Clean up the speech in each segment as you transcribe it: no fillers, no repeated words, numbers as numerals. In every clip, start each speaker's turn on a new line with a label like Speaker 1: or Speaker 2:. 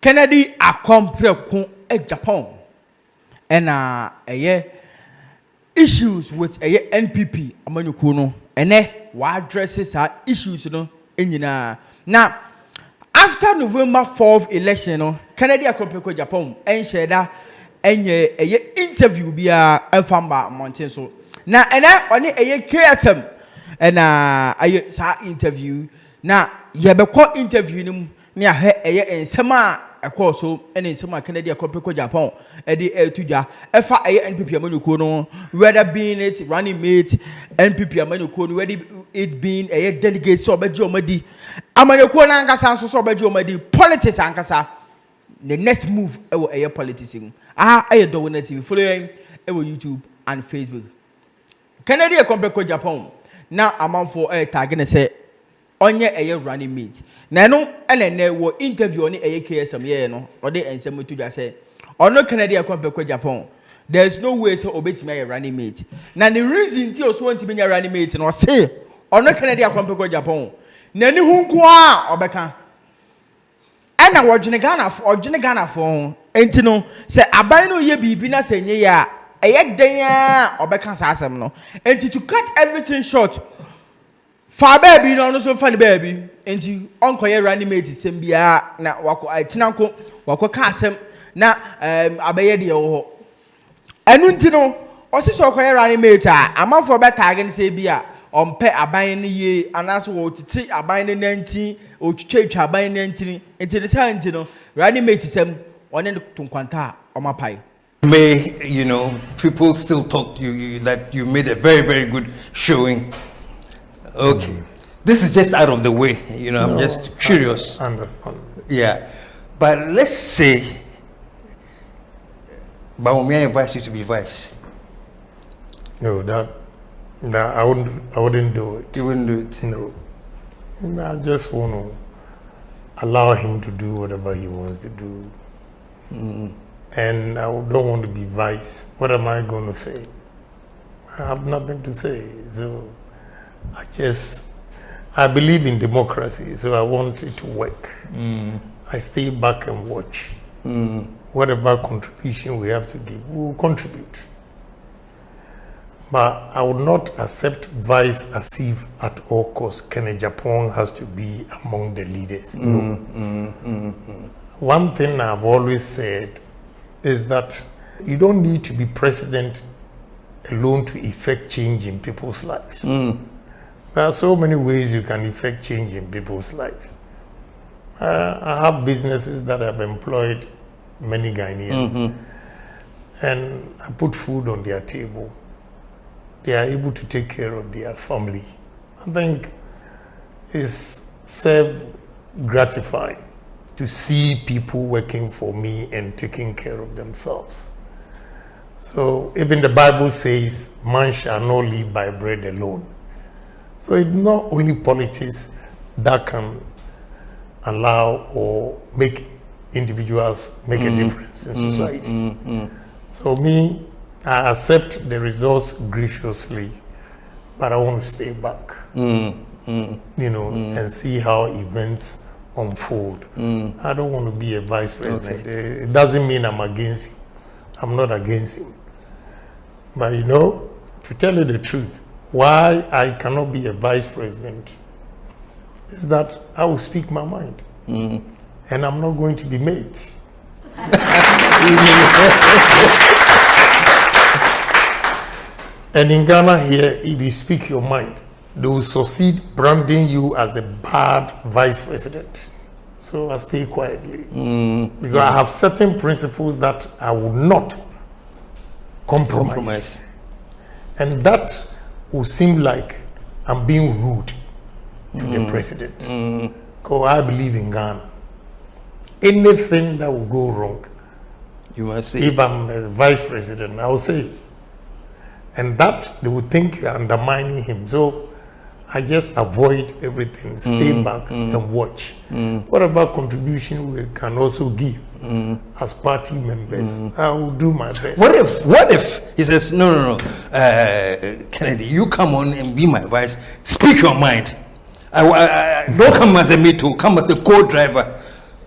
Speaker 1: Kennedy akompreko Agyapong and issues with NPP amanyuku no ene wa addresses our issues no enyina na after November 4th election no Kennedy akompreko Agyapong ensheda enye interview bia efamba mountain so na ene oni KSM and sa interview na yebekọ interview nim ne ahwe ensema so any some Kennedy akompreko Agyapong tuja efa NPP amanyuku no whether being it running mate NPP amanyuku no whether it being delegate so obaji omadi amanyuku na ankasa so obaji omadi politics ankasa the next move politics Dowona TV following YouTube and Facebook Kennedy akompreko Agyapong na amanfo tag say onye running mate na no ene wo interview oni KSM ye no ode ensem to dwa say ono Kennedy akompreko Agyapong there's no way so obetime running mate na the reason ti oso ntimi nya running mate no say ono Kennedy akompreko Agyapong na ni hu nko a obeka ana wodwene Ghana fo enti no say aban no ye bibi na say nye ya den a obeka sa asem no enti to cut everything short fa baby no so fa baby enti onko ye running mate sembia na wako atinanko wako ka asem na abaye de wo enu nti no osiso onko ye running mate a amanfo be tag ne se bia ompe aban ne ye anaso wo titi aban ne nanti otwetwa aban ne nanti enti ne sa nti no running mate sem one tunkwanta omapai.
Speaker 2: May people still talk to you that you made a very, very good showing. Okay. This is just out of the way, I'm just curious.
Speaker 3: I understand.
Speaker 2: Yeah. But let's say Bawumia invites you to be vice.
Speaker 3: No, that I wouldn't do it.
Speaker 2: You wouldn't do it?
Speaker 3: No. I just want to allow him to do whatever he wants to do. And I don't want to be vice. What am I going to say? I have nothing to say. So I believe in democracy, so I want it to work. I stay back and watch. Whatever contribution we have to give, we will contribute. But I will not accept vice as if at all costs Kennedy Agyapong has to be among the leaders. No. One thing I've always said is that you don't need to be president alone to effect change in people's lives. There are so many ways you can effect change in people's lives. I have businesses that have employed many Ghanaians, and I put food on their table. They are able to take care of their family. I think it's self-gratifying to see people working for me and taking care of themselves. So even the Bible says, man shall not live by bread alone. So it's not only politics that can allow or make individuals make a difference in society. So me, I accept the results graciously, but I want to stay back, and see how events unfold. I don't want to be a vice president. Okay. It doesn't mean I'm against him. I'm not against him. But to tell you the truth, why I cannot be a vice president is that I will speak my mind. And I'm not going to be made. And in Ghana here, if you speak your mind, they will succeed branding you as the bad vice president. So I stay quietly. Because I have certain principles that I will not compromise. And that will seem like I'm being rude to the president. Because I believe in Ghana. Anything that will go wrong,
Speaker 2: you must say
Speaker 3: if I'm a vice president, I will say it. And that they would think you're undermining him. So I just avoid everything, stay back and watch. Whatever contribution we can also give as party members, I will do my best.
Speaker 2: What if he says, no, Kennedy, you come on and be my vice, speak your mind. I don't come as a me too, come as a co-driver.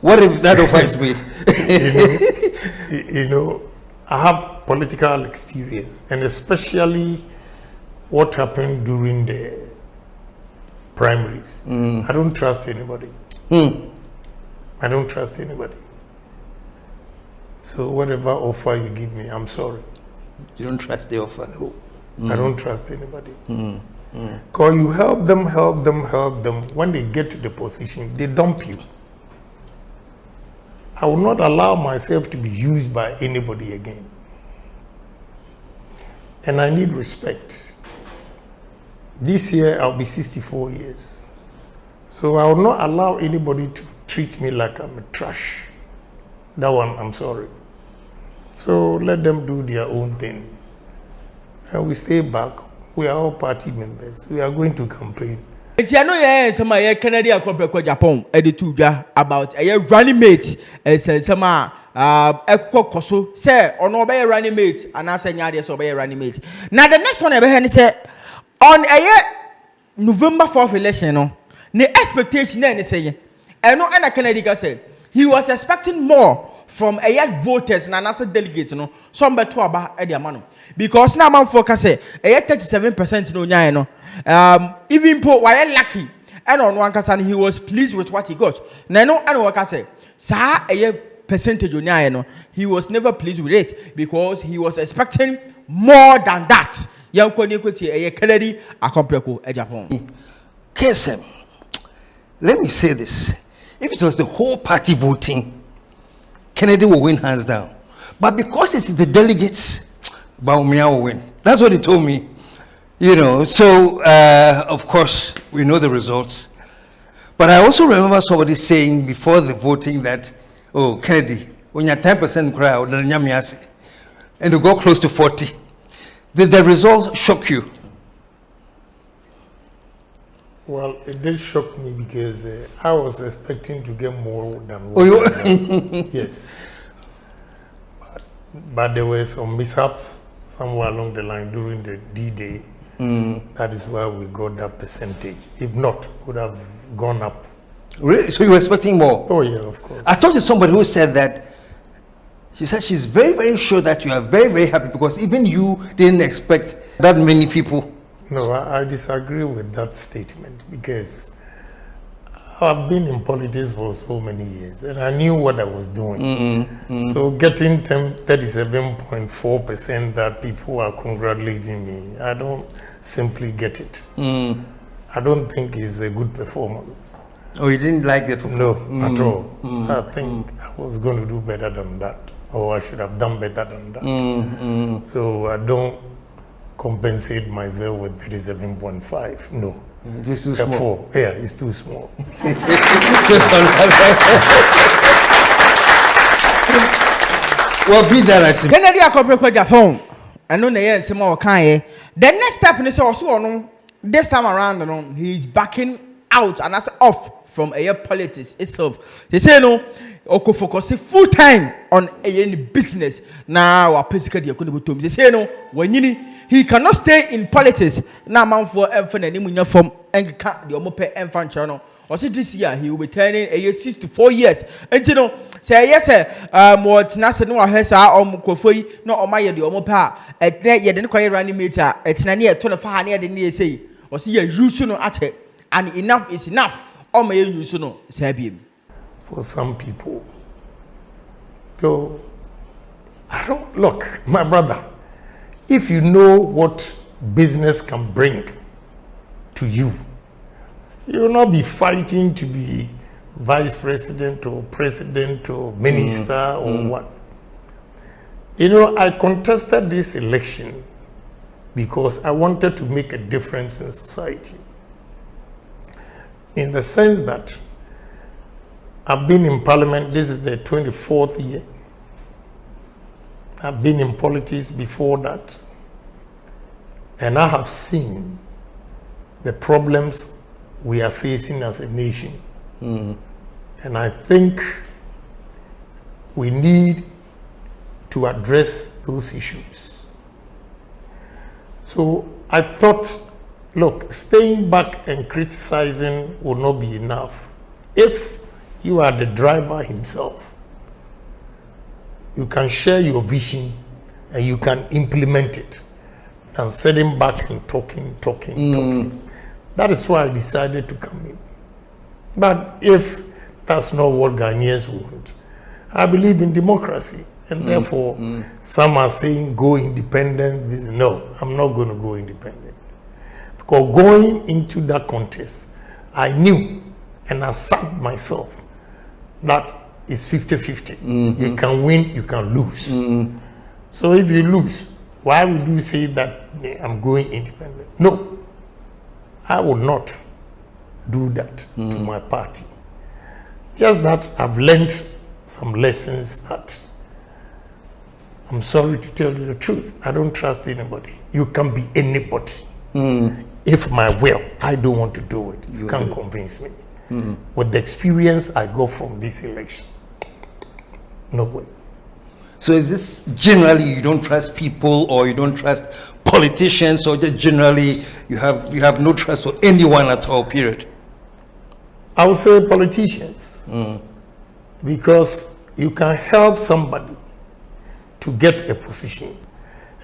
Speaker 2: What if that offer is made?
Speaker 3: You know, I have political experience, and especially what happened during the primaries. I don't trust anybody. I don't trust anybody. So whatever offer you give me, I'm sorry.
Speaker 2: You don't trust the offer?
Speaker 3: No, I don't trust anybody. Because you help them. When they get to the position, they dump you. I will not allow myself to be used by anybody again. And I need respect. This year, I'll be 64 years. So I will not allow anybody to treat me like I'm a trash. That one, I'm sorry. So let them do their own thing. And we stay back. We are all party members. We are going to campaign.
Speaker 1: It's no yeah, some Kennedy Akopreko Japan edited about a running mate and some Eko Koso say or no be running mate and I say nyade so be running mate. Now the next one I be say on a year November 4th election no the expectation na say and no and Kennedy say he was expecting more from a year voters and also delegates no some beto aba e dia mano because now man focus say a 37% no nya no even po why lucky and on one case he was pleased with what he got na no and what say sa a percentage on nya no he was never pleased with it because he was expecting more than that yanko ni kweti a Kennedy Akopreko Agyapong
Speaker 2: KSM, let me say this. If it was the whole party voting, Kennedy will win hands down. But because it's the delegates, Baumia will win. That's what he told me. You know, so of course we know the results. But I also remember somebody saying before the voting that, oh, Kennedy, when you're 10% crowd, and you go close to 40, did the results shock you?
Speaker 3: Well, it did shock me because I was expecting to get more than what.
Speaker 2: Oh, you
Speaker 3: yes. But there were some mishaps somewhere along the line during the D-Day. That is why we got that percentage. If not, would have gone up.
Speaker 2: Really? So you were expecting more?
Speaker 3: Oh, yeah, of course.
Speaker 2: I talked to somebody who said that she said she's very, very sure that you are very, very happy because even you didn't expect that many people.
Speaker 3: No, I disagree with that statement because I've been in politics for so many years and I knew what I was doing. So getting 37.4% that people are congratulating me, I don't simply get it. I don't think it's a good performance.
Speaker 2: Oh, you didn't like the performance?
Speaker 3: No, at all. I think I was going to do better than that, or I should have done better than that. So I don't compensate myself with 37.5. No.
Speaker 2: This is too small.
Speaker 3: Yeah, it's too small.
Speaker 2: Well, be that as it
Speaker 1: Kennedy Akopreko Japan and no na say more kan the next step in so no this time around no he's backing out and that's off from a politics itself. They say no oko focus full time on a business now our basically they could they say no when he cannot stay in politics now man for enfan from enka the omope enfan channel or see this year he will be turning a year 6 to 4 years and you know say yes what na se no ahesa omkofoi no omaye the omope et ye de no running meter et na ne to no fa na ye de ne say or see you use no ate and enough is enough omaye use no say biem
Speaker 3: for some people. So I don't look, my brother, if you know what business can bring to you, you will not be fighting to be vice president or president or minister or what. You know, I contested this election because I wanted to make a difference in society. In the sense that I've been in parliament, this is the 24th year. I've been in politics before that. And I have seen the problems we are facing as a nation. And I think we need to address those issues. So I thought, look, staying back and criticizing will not be enough. If You are the driver himself. You can share your vision and you can implement it. And sitting back and talking. That is why I decided to come in. But if that's not what Ghanaians want, I believe in democracy. And therefore, some are saying go independent. No, I'm not going to go independent. Because going into that contest, I knew and I said myself that it's 50-50. You can win, you can lose. So if you lose, why would you say that I'm going independent? No, I would not do that to my party. Just that I've learned some lessons that I'm sorry to tell you the truth. I don't trust anybody. You can be anybody. If my will, I don't want to do it. You can't convince me. With the experience I got from this election, no way.
Speaker 2: So is this generally you don't trust people or you don't trust politicians, or just generally you have no trust for anyone at all, period?
Speaker 3: I would say politicians. Because you can help somebody to get a position.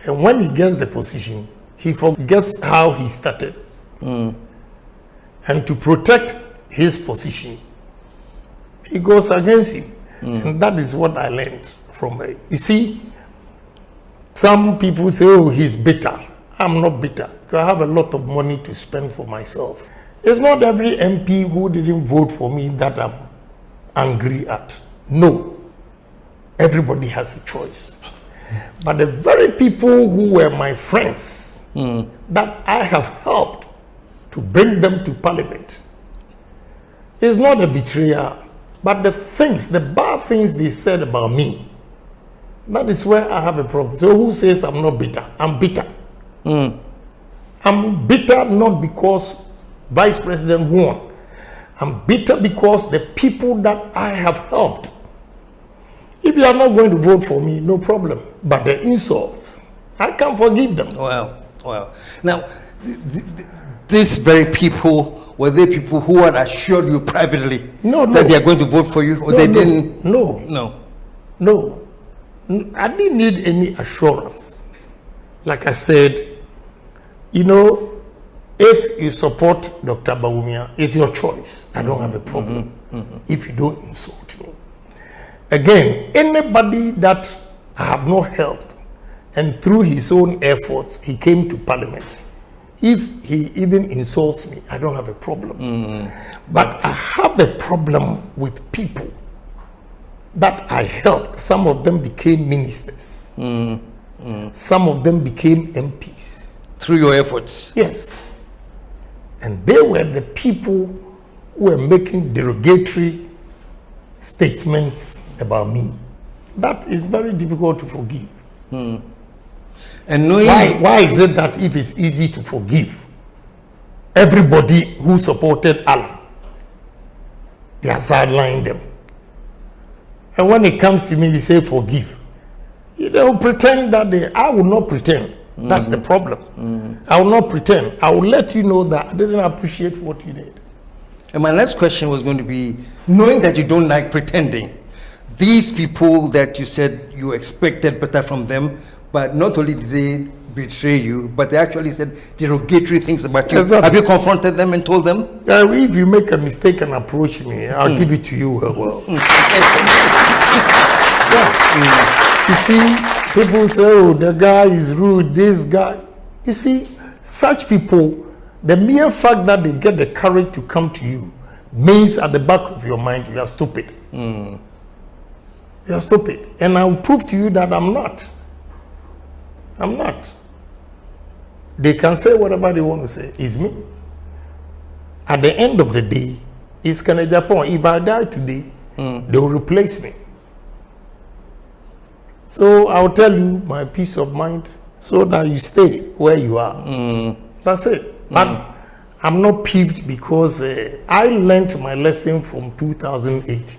Speaker 3: And when he gets the position, he forgets how he started. And to protect his position, he goes against him. And that is what I learned from it. You see, some people say, oh, he's bitter. I'm not bitter, because I have a lot of money to spend for myself. It's not every MP who didn't vote for me that I'm angry at. No. Everybody has a choice. But the very people who were my friends that I have helped to bring them to parliament is not a betrayal, but the bad things they said about me, that is where I have a problem. So who says I'm not bitter? I'm bitter. I'm bitter not because Vice President won. I'm bitter because the people that I have helped. If you are not going to vote for me, no problem. But the insults, I can't forgive them.
Speaker 2: Well. Now, these very people, were they people who had assured you privately that they are going to vote for you, or they didn't?
Speaker 3: No. I didn't need any assurance. Like I said, if you support Dr. Bawumia, it's your choice. I don't have a problem if you don't insult me. Again, anybody that I have not helped, and through his own efforts, he came to parliament, if he even insults me, I don't have a problem. But I have a problem with people that I helped. Some of them became ministers. Some of them became MPs.
Speaker 2: Through your efforts?
Speaker 3: Yes. And they were the people who were making derogatory statements about me. That is very difficult to forgive.
Speaker 2: And knowing
Speaker 3: why is it that if it's easy to forgive, everybody who supported Alan, they are sidelined them? And when it comes to me, you say forgive. They will pretend that I will not pretend. That's the problem. I will not pretend. I will let you know that I didn't appreciate what you did.
Speaker 2: And my next question was going to be, knowing that you don't like pretending, these people that you said you expected better from them, but not only did they betray you, but they actually said derogatory things about you.
Speaker 3: Exactly.
Speaker 2: Have you confronted them and told them?
Speaker 3: If you make a mistake and approach me, I'll give it to you well. You see, people say, oh, the guy is rude, this guy. You see, such people, the mere fact that they get the courage to come to you means at the back of your mind, you are stupid. You are stupid. And I will prove to you that I'm not. I'm not. They can say whatever they want to say. It's me. At the end of the day, it's Agyapong. If I die today, they will replace me. So I'll tell you my peace of mind so that you stay where you are. That's it. But I'm not peeved because I learned my lesson from 2008.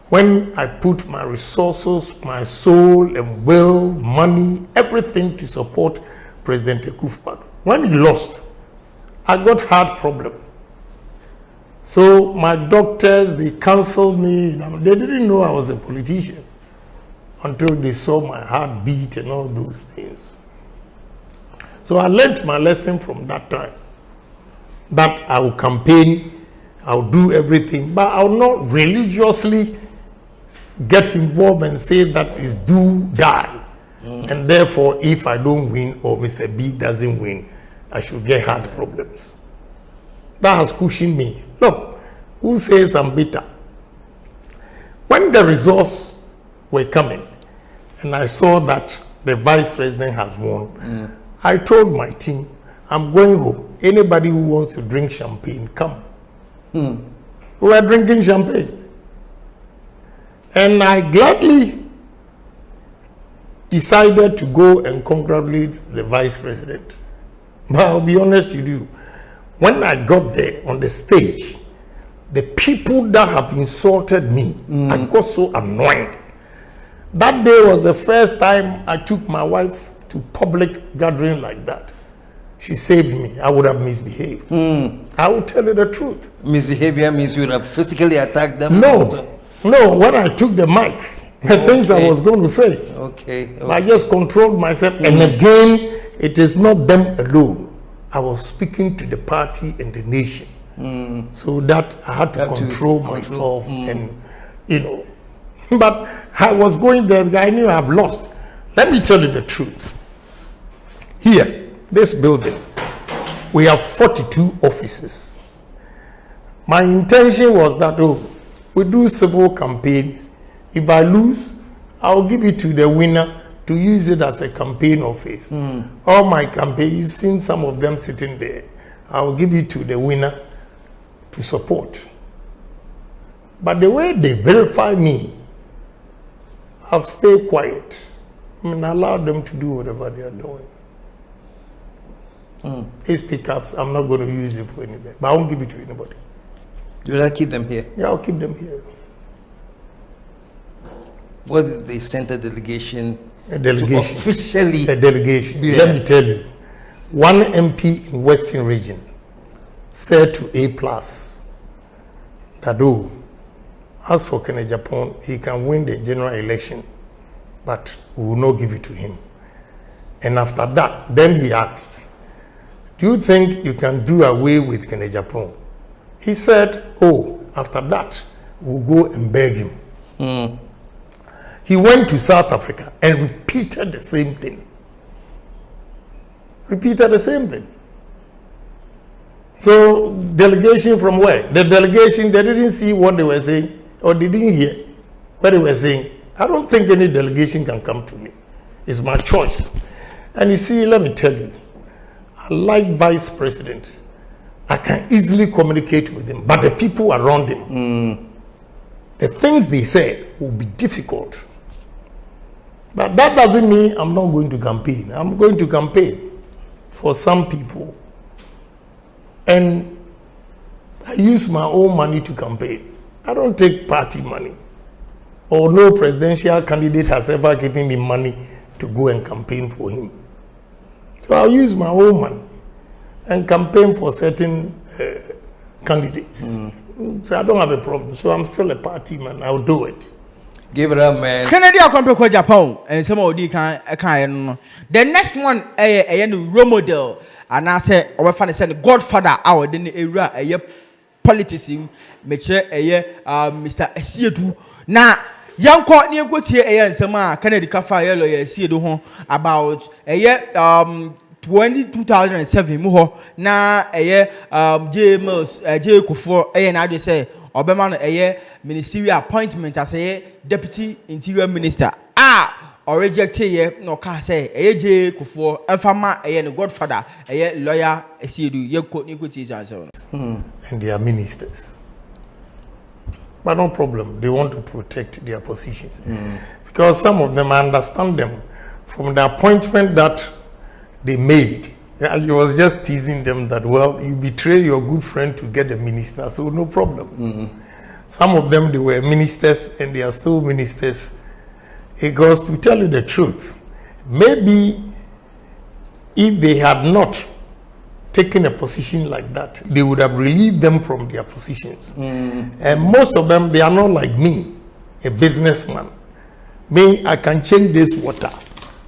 Speaker 3: When I put my resources, my soul and will, money, everything to support President Akufo-Addo. When he lost, I got heart problem. So my doctors, they counseled me. They didn't know I was a politician until they saw my heartbeat and all those things. So I learned my lesson from that time, that I will campaign, I'll do everything, but I'll not religiously get involved and say that is do die. And therefore, if I don't win or Mr. B doesn't win, I should get heart problems. That has cushioned me. Look, who says I'm bitter? When the results were coming and I saw that the vice president has won, I told my team, I'm going home. Anybody who wants to drink champagne, come. We were drinking champagne. And I gladly decided to go and congratulate the vice president. But I'll be honest with you, when I got there on the stage, the people that have insulted me, I got so annoyed. That day was the first time I took my wife to public gathering like that. She saved me. I would have misbehaved. I will tell you the truth.
Speaker 2: Misbehavior means you would have physically attacked them?
Speaker 3: No, when I took the mic, the things I was going to say. Okay. I just controlled myself. And again, it is not them alone. I was speaking to the party and the nation. So that I had to control myself and, But I was going there, I knew I've lost. Let me tell you the truth. Here, this building, we have 42 offices. My intention was that, we do civil campaign. If I lose, I'll give it to the winner to use it as a campaign office. All my campaign, you've seen some of them sitting there. I'll give it to the winner to support. But the way they verify me, I've stayed quiet. I allowed them to do whatever they are doing. These pickups, I'm not going to use it for anything. But I won't give it to anybody.
Speaker 2: Will I keep them here?
Speaker 3: Yeah, I'll keep them here.
Speaker 2: What is the center delegation?
Speaker 3: A delegation.
Speaker 2: Officially.
Speaker 3: A delegation. Yeah. Let me tell you. One MP in Western Region said to A+, that as for Agyapong, he can win the general election, but we will not give it to him. And after that, then he asked, do you think you can do away with Agyapong? He said, after that, we'll go and beg him. He went to South Africa and repeated the same thing. So, delegation from where? The delegation, they didn't see what they were saying, or they didn't hear what they were saying. I don't think any delegation can come to me. It's my choice. And you see, let me tell you, I like vice president. I can easily communicate with him, but the people around him, the things they say will be difficult. But that doesn't mean I'm not going to campaign. I'm going to campaign for some people. And I use my own money to campaign. I don't take party money. Or no presidential candidate has ever given me money to go and campaign for him. So I'll use my own money and campaign for certain candidates. So I don't have a problem. So I'm still a party man. I'll do it.
Speaker 2: Give it up, man.
Speaker 1: Kennedy, I'll come to Agyapong and some of the kind. The next one, a role model, and I say, our father said, Godfather, our then era, a politics, Mr. Esiedu. Now, young court near go to a some Kennedy Kafa lawyer, Esiedu about a year 2007 muho na J Mills J Kufuor na dey say Obama no ministerial appointment as deputy interior minister or reject no ka say J Kufuor enfama no godfather lawyer Esiedu ye ko ni ko ti answer
Speaker 3: and they are ministers, but no problem, they want to protect their positions because some of them, I understand them from the appointment that they made. I was just teasing them that, well, you betray your good friend to get a minister, so no problem. Some of them, they were ministers and they are still ministers. Because to tell you the truth, maybe if they had not taken a position like that, they would have relieved them from their positions. And most of them, they are not like me, a businessman. Me, I can change this water,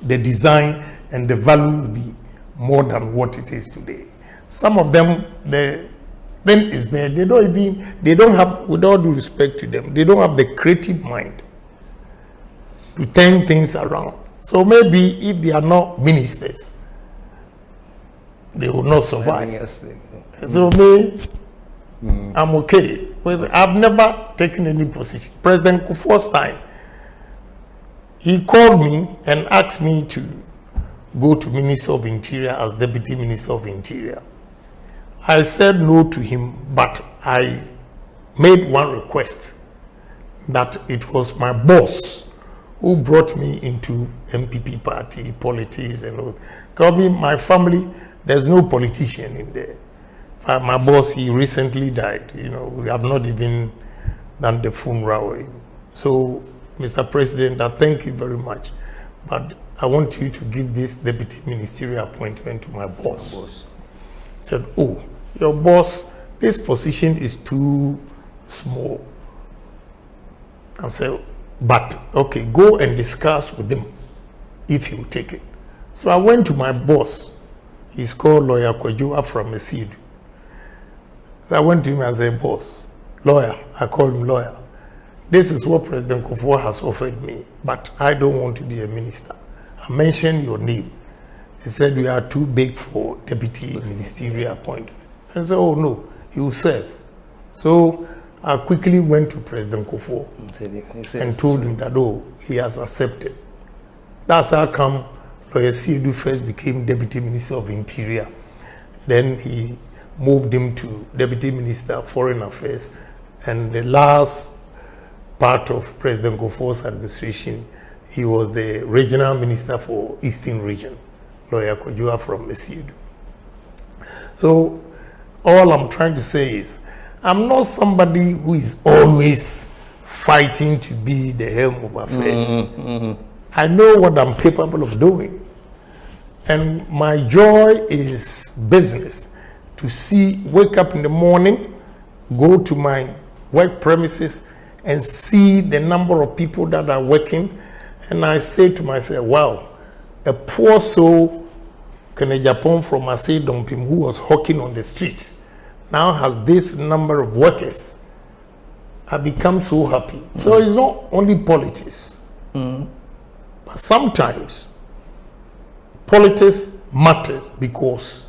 Speaker 3: the design and the value will be more than what it is today. Some of them, the thing is there, they don't have, with all due respect to them, they don't have the creative mind to turn things around. So maybe if they are not ministers, they will not survive. So me, I'm okay. I've never taken any position. President Kufuor's time, he called me and asked me to go to Minister of Interior as Deputy Minister of Interior. I said no to him, but I made one request that it was my boss who brought me into MPP party, politics and all. Because my family, there's no politician in there. My boss, he recently died. You know, we have not even done the funeral. So, Mr. President, I thank you very much. But I want you to give this deputy ministerial appointment to my boss. He said, oh, your boss, this position is too small. I said, but okay, go and discuss with him if he will take it. So I went to my boss. He's called Lawyer Kwejua from Mesid. So I went to him and said, boss, lawyer, I called him lawyer. This is what President Kufuor has offered me, but I don't want to be a minister. I mentioned your name. He said, we are too big for deputy ministerial appointment. I said, oh no, he will serve. So I quickly went to President Kufuor and told him that, oh, he has accepted. That's how come Lawyer Siedu first became Deputy Minister of Interior. Then he moved him to Deputy Minister of Foreign Affairs. And the last part of President Kufuor's administration, he was the Regional Minister for Eastern Region, Lawyer Kwejua from Mesid. So all I'm trying to say is, I'm not somebody who is always fighting to be the helm of affairs. I know what I'm capable of doing. And my joy is business. To wake up in the morning, go to my work premises and see the number of people that are working. And I say to myself, wow, a poor soul, Agyapong from Asay Dompim, who was hawking on the street, now has this number of workers. I become so happy. So it's not only politics. But sometimes politics matters because